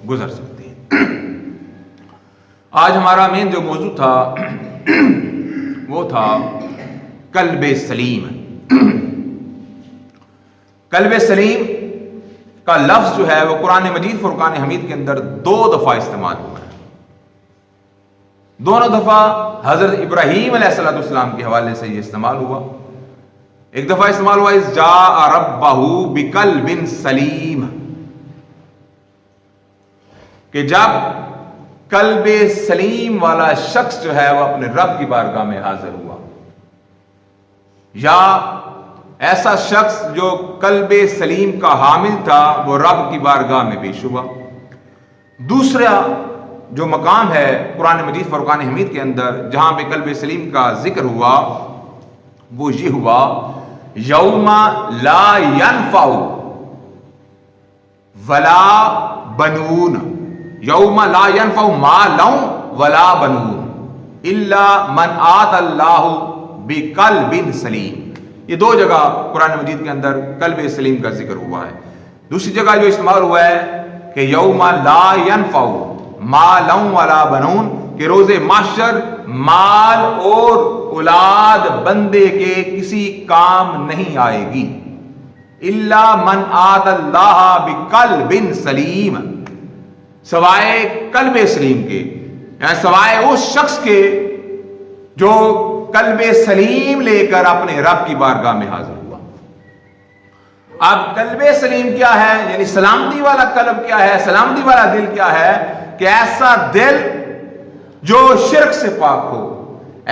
گزر سکتے ہیں۔ آج ہمارا مین جو موضوع تھا وہ تھا قلب سلیم۔ قلب سلیم کا لفظ جو ہے وہ قرآن مجید فرقان حمید کے اندر 2 دفعہ استعمال ہوا ہے۔ دونوں دفعہ حضرت ابراہیم علیہ السلام کے حوالے سے یہ استعمال ہوا۔ ایک دفعہ استعمال ہوا اذ جاء ربہ بقلب سلیم، کہ جب قلب سلیم والا شخص جو ہے وہ اپنے رب کی بارگاہ میں حاضر ہوا، یا ایسا شخص جو قلب سلیم کا حامل تھا وہ رب کی بارگاہ میں پیش ہوا۔ دوسرا جو مقام ہے قرآن مجید فرقان حمید کے اندر جہاں پہ قلب سلیم کا ذکر ہوا وہ یہ ہوا یوم لا ینفع ولا بنون، یوم لا ینفع مال ولا بنون الا من آتى اللہ بقلب سلیم۔ یہ 2 جگہ قرآن مجید کے اندر قلب سلیم کا ذکر ہوا ہے۔ دوسری جگہ جو استعمال ہوا ہے کہ یوم لا ینفع مال ولا بنون، کہ روز محشر مال اور اولاد بندے کے کسی کام نہیں آئے گی، الا من آتى اللہ بقلب سلیم، سوائے قلب سلیم کے، یعنی سوائے اس شخص کے جو قلب سلیم لے کر اپنے رب کی بارگاہ میں حاضر ہوا۔ اب قلب سلیم کیا ہے، یعنی سلامتی والا قلب کیا ہے، سلامتی والا دل کیا ہے؟ کہ ایسا دل جو شرک سے پاک ہو،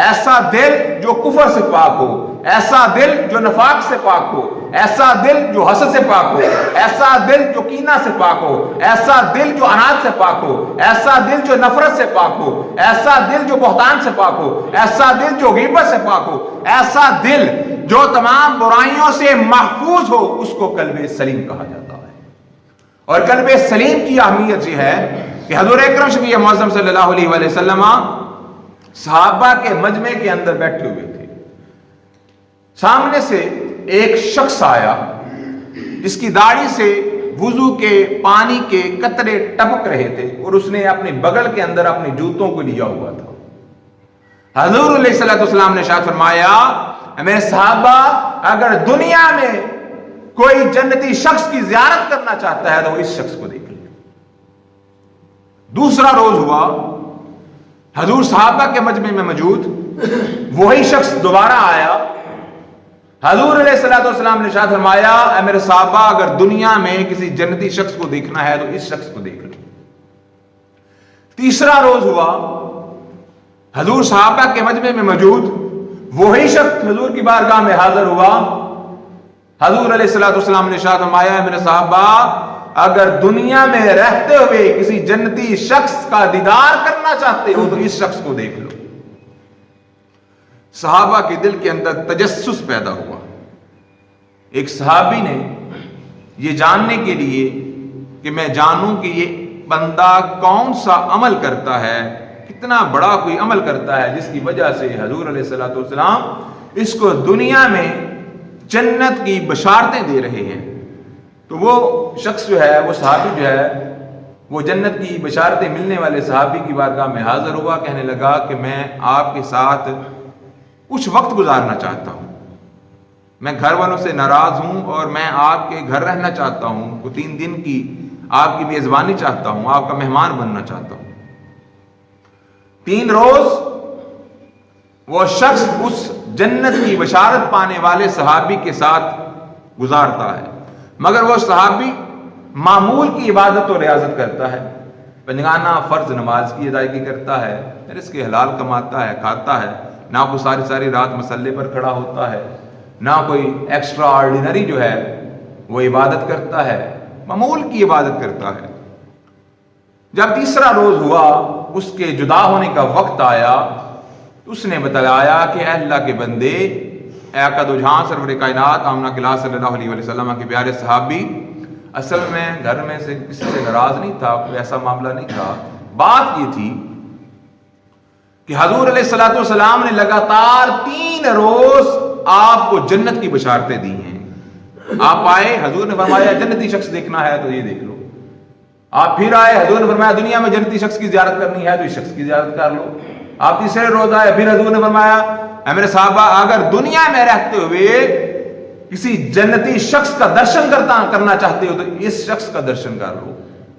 ایسا دل جو کفر سے پاک ہو، ایسا دل جو نفاق سے پاک ہو، ایسا دل جو حسد سے پاک ہو، ایسا دل جو کینہ سے پاک ہو، ایسا دل جو عناد سے پاک ہو، ایسا دل جو نفرت سے پاک ہو، ایسا دل جو بہتان سے پاک ہو، ایسا دل جو غیبت سے پاک ہو، ایسا دل جو تمام برائیوں سے محفوظ ہو، اس کو قلب سلیم کہا جاتا ہے۔ اور قلب سلیم کی اہمیت یہ ہے کہ حضور اکرم شفیع معظم صلی اللہ علیہ وآلہ وسلم صحابہ کے مجمع کے اندر بیٹھے ہوئے تھے، سامنے سے ایک شخص آیا جس کی داڑھی سے وضو کے پانی کے قطرے ٹپک رہے تھے اور اس نے اپنے بغل کے اندر اپنے جوتوں کو لیا ہوا تھا۔ حضور علیہ الصلوۃ والسلام نے ارشاد فرمایا میرے صحابہ اگر دنیا میں کوئی جنتی شخص کی زیارت کرنا چاہتا ہے تو وہ اس شخص کو دیکھ لے۔ دوسرا روز ہوا، حضور صحابہ کے مجمع میں موجود وہی شخص دوبارہ آیا، حضور علیہ الصلوۃ والسلام نے ارشاد فرمایا اے میرے صحابہ اگر دنیا میں کسی جنتی شخص کو دیکھنا ہے تو اس شخص کو دیکھ لو۔ تیسرا روز ہوا، حضور صحابہ کے مجمع میں موجود وہی شخص حضور کی بارگاہ میں حاضر ہوا، حضور علیہ الصلوۃ والسلام نے ارشاد فرمایا اے میرے صحابہ اگر دنیا میں رہتے ہوئے کسی جنتی شخص کا دیدار کرنا چاہتے ہو تو اس شخص کو دیکھ لو۔ صحابہ کے دل کے اندر تجسس پیدا ہوا۔ ایک صحابی نے یہ جاننے کے لیے کہ میں جانوں کہ یہ بندہ کون سا عمل کرتا ہے، کتنا بڑا کوئی عمل کرتا ہے جس کی وجہ سے حضور علیہ الصلوۃ والسلام اس کو دنیا میں جنت کی بشارتیں دے رہے ہیں، تو وہ شخص جو ہے وہ صحابی جو ہے وہ جنت کی بشارتیں ملنے والے صحابی کی بارگاہ میں حاضر ہوا، کہنے لگا کہ میں آپ کے ساتھ کچھ وقت گزارنا چاہتا ہوں، میں گھر والوں سے ناراض ہوں اور میں آپ کے گھر رہنا چاہتا ہوں، وہ 3 دن کی آپ کی میزبانی چاہتا ہوں، آپ کا مہمان بننا چاہتا ہوں۔ 3 روز وہ شخص اس جنت کی بشارت پانے والے صحابی کے ساتھ گزارتا ہے، مگر وہ صحابی معمول کی عبادت و ریاضت کرتا ہے، پنجگانہ فرض نماز کی ادائیگی کرتا ہے، رزق حلال کماتا ہے، کھاتا ہے، نہ کوئی ساری رات مسلے پر کھڑا ہوتا ہے، نہ کوئی ایکسٹرا آرڈینری جو ہے وہ عبادت کرتا ہے، معمول کی عبادت کرتا ہے۔ جب تیسرا روز ہوا، اس کے جدا ہونے کا وقت آیا، اس نے بتلایا کہ اے اللہ کے بندے، اے آقا دو جہاں سرور کائنات آمنہ کلا صلی اللہ علیہ وسلم کے پیارے صحابی، اصل میں گھر میں سے کسی سے ناراض نہیں تھا، کوئی ایسا معاملہ نہیں تھا، بات یہ تھی کہ حضور علیہ الصلوۃ والسلام نے لگاتار 3 روز آپ کو جنت کی بشارتیں دی ہیں۔ آپ آئے، حضور نے فرمایا جنتی شخص دیکھنا ہے تو یہ دیکھ لو، آپ پھر آئے، حضور نے فرمایا دنیا میں جنتی شخص کی زیارت کرنی ہے تو اس شخص کی زیارت کر لو. آپ تیسرے روز آئے، پھر حضور نے فرمایا اے میرے صحابہ اگر دنیا میں رہتے ہوئے کسی جنتی شخص کا درشن کرنا چاہتے ہو تو اس شخص کا درشن کر لو.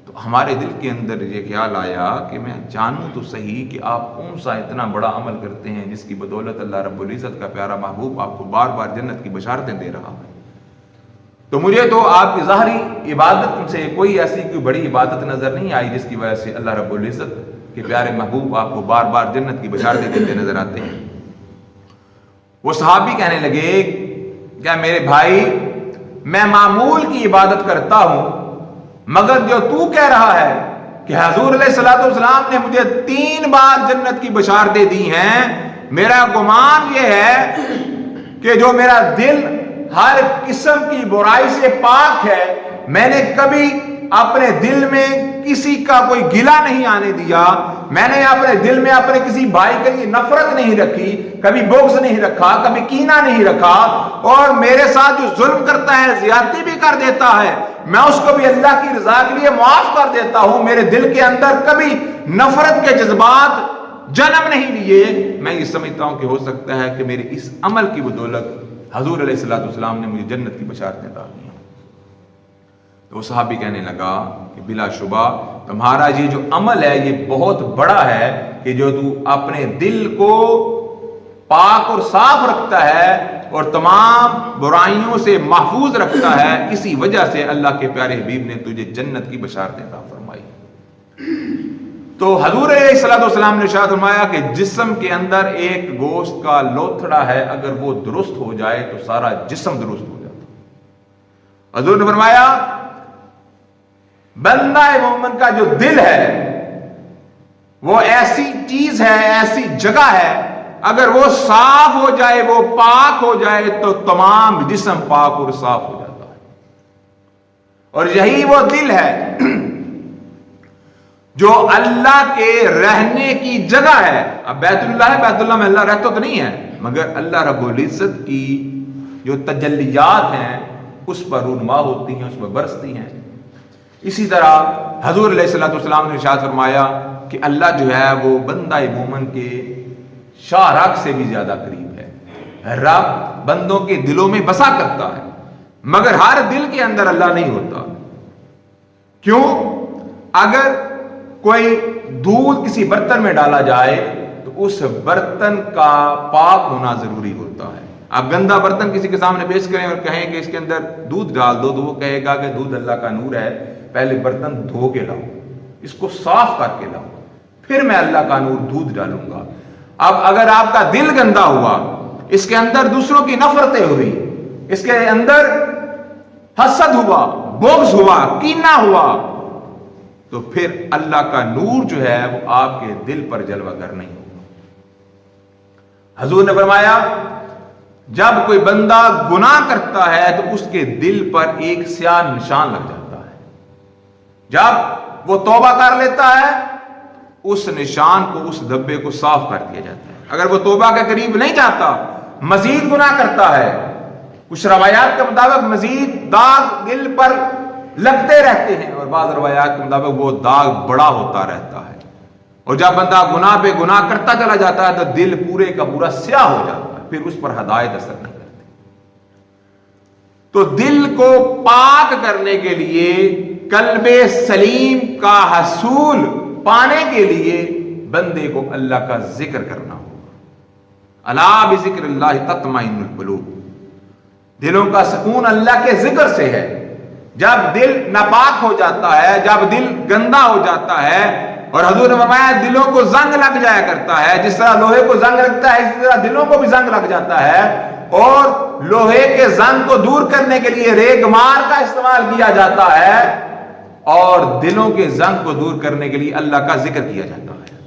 تو ہمارے دل کے اندر یہ خیال آیا کہ میں جانوں تو صحیح کہ آپ کون سا اتنا بڑا عمل کرتے ہیں جس کی بدولت اللہ رب العزت کا پیارا محبوب آپ کو بار بار جنت کی بشارتیں دے رہا ہے. تو مجھے تو آپ کی ظاہری عبادت سے کوئی ایسی کوئی بڑی عبادت نظر نہیں آئی جس کی وجہ سے اللہ رب العزت کے پیارے محبوب آپ کو بار بار جنت کی بشارتیں دیتے نظر آتے ہیں. وہ صحابی کہنے لگے کیا میرے بھائی میں معمول کی عبادت کرتا ہوں، مگر جو تو کہہ رہا ہے کہ حضور علیہ الصلوۃ والسلام نے مجھے 3 بار جنت کی بشارتیں دی ہیں، میرا گمان یہ ہے کہ جو میرا دل ہر قسم کی برائی سے پاک ہے، میں نے کبھی اپنے دل میں کسی کا کوئی گلہ نہیں آنے دیا، میں نے اپنے دل میں اپنے کسی بھائی کے لیے نفرت نہیں رکھی، کبھی بغض نہیں رکھا، کبھی کینہ نہیں رکھا، اور میرے ساتھ جو ظلم کرتا ہے، زیادتی بھی کر دیتا ہے، میں اس کو بھی اللہ کی رضا کے لیے معاف کر دیتا ہوں. میرے دل کے اندر کبھی نفرت کے جذبات جنم نہیں لیے. میں یہ سمجھتا ہوں کہ ہو سکتا ہے کہ میرے اس عمل کی بدولت حضور علیہ الصلوۃ والسلام نے مجھے جنت کی بشارتیں ڈالی. تو وہ صحابی کہنے لگا کہ بلا شبہ تمہارا یہ جو عمل ہے یہ بہت بڑا ہے کہ جو تو اپنے دل کو پاک اور صاف رکھتا ہے اور تمام برائیوں سے محفوظ رکھتا ہے، اسی وجہ سے اللہ کے پیارے حبیب نے تجھے جنت کی بشارتیں عطا فرمائی. تو حضور علیہ الصلوۃ والسلام نے ارشاد فرمایا کہ جسم کے اندر ایک گوشت کا لوتھڑا ہے، اگر وہ درست ہو جائے تو سارا جسم درست ہو جاتا. حضور نے فرمایا بندہ مومن کا جو دل ہے وہ ایسی چیز ہے، ایسی جگہ ہے، اگر وہ صاف ہو جائے، وہ پاک ہو جائے تو تمام جسم پاک اور صاف ہو جاتا ہے. اور یہی وہ دل ہے جو اللہ کے رہنے کی جگہ ہے. اب بیت اللہ ہے، بیت اللہ میں اللہ رہتا تو نہیں ہے، مگر اللہ رب العزت کی جو تجلیات ہیں اس پر رونما ہوتی ہیں، اس پر برستی ہیں. اسی طرح حضور علیہ الصلوۃ والسلام نے ارشاد فرمایا کہ اللہ جو ہے وہ بندہ مومن کے شاہراہ سے بھی زیادہ قریب ہے. رب بندوں کے دلوں میں بسا کرتا ہے، مگر ہر دل کے اندر اللہ نہیں ہوتا. کیوں؟ اگر کوئی دودھ کسی برتن میں ڈالا جائے تو اس برتن کا پاک ہونا ضروری ہوتا ہے. آپ گندا برتن کسی کے سامنے پیش کریں اور کہیں کہ اس کے اندر دودھ ڈال دو تو وہ کہے گا کہ دودھ اللہ کا نور ہے، پہلے برتن دھو کے لاؤ، اس کو صاف کر کے لاؤ، پھر میں اللہ کا نور دودھ ڈالوں گا. اب اگر آپ کا دل گندا ہوا، اس کے اندر دوسروں کی نفرتیں ہوئی، اس کے اندر حسد ہوا، بغض ہوا، کینہ ہوا، تو پھر اللہ کا نور جو ہے وہ آپ کے دل پر جلوہ گر نہیں ہوگا. حضور نے فرمایا جب کوئی بندہ گناہ کرتا ہے تو اس کے دل پر ایک سیاہ نشان لگ جاتا ہے. جب وہ توبہ کر لیتا ہے اس نشان کو، اس دھبے کو صاف کر دیا جاتا ہے. اگر وہ توبہ کے قریب نہیں جاتا، مزید گناہ کرتا ہے، کچھ روایات کے مطابق مزید داغ دل پر لگتے رہتے ہیں، اور بعض روایات کے مطابق وہ داغ بڑا ہوتا رہتا ہے. اور جب بندہ گناہ پہ گناہ کرتا چلا جاتا ہے تو دل پورے کا پورا سیاہ ہو جاتا ہے، پھر اس پر ہدایت اثر نہیں کرتی. تو دل کو پاک کرنے کے لیے، قلب سلیم کا حصول پانے کے لیے بندے کو اللہ کا ذکر کرنا ہوگا. الا بذکر اللہ تطمئن القلوب. دلوں کا سکون اللہ کے ذکر سے ہے. جب دل ناپاک ہو جاتا ہے، جب دل گندا ہو جاتا ہے، اور حضور نے فرمایا دلوں کو زنگ لگ جایا کرتا ہے، جس طرح لوہے کو زنگ لگتا ہے اسی طرح دلوں کو بھی زنگ لگ جاتا ہے، اور لوہے کے زنگ کو دور کرنے کے لیے ریگ مار کا استعمال کیا جاتا ہے، اور دلوں کے زنگ کو دور کرنے کے لیے اللہ کا ذکر کیا جاتا ہے.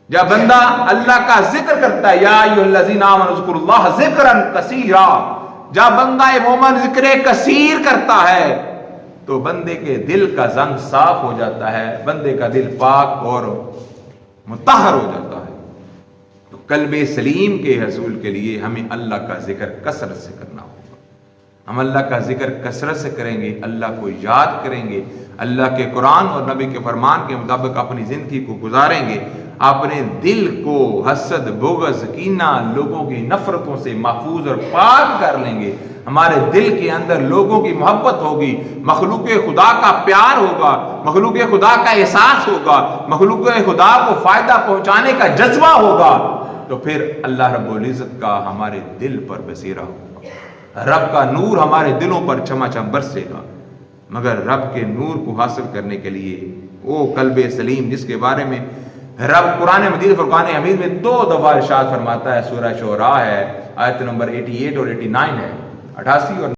جب بندہ اللہ کا ذکر کرتا ہے، یا ایھا الذین آمنوا اذکروا اللہ ذکرا کثیرا، جب بندہ مومن ذکر کثیر کرتا ہے تو بندے کے دل کا زنگ صاف ہو جاتا ہے، بندے کا دل پاک اور مطہر ہو جاتا ہے. تو قلب سلیم کے حصول کے لیے ہمیں اللہ کا ذکر کثرت سے کرنا ہوگا. ہم اللہ کا ذکر کثرت سے کریں گے، اللہ کو یاد کریں گے، اللہ کے قرآن اور نبی کے فرمان کے مطابق اپنی زندگی کو گزاریں گے، اپنے دل کو حسد، بغض، کینہ، لوگوں کی نفرتوں سے محفوظ اور پاک کر لیں گے، ہمارے دل کے اندر لوگوں کی محبت ہوگی، مخلوق خدا کا پیار ہوگا، مخلوق خدا کا احساس ہوگا، مخلوق خدا کو فائدہ پہنچانے کا جذبہ ہوگا، تو پھر اللہ رب العزت کا ہمارے دل پر بسیرا ہوگا، رب کا نور ہمارے دلوں پر چمچم برسے گا۔ مگر رب کے نور کو حاصل کرنے کے لیے وہ قلب سلیم جس کے بارے میں رب قرآن مجید فرقان حمید میں 2 دفعہ ارشاد فرماتا ہے، سورہ شعراء ہے، آیت نمبر 88 اور 89 ہے، 88 اور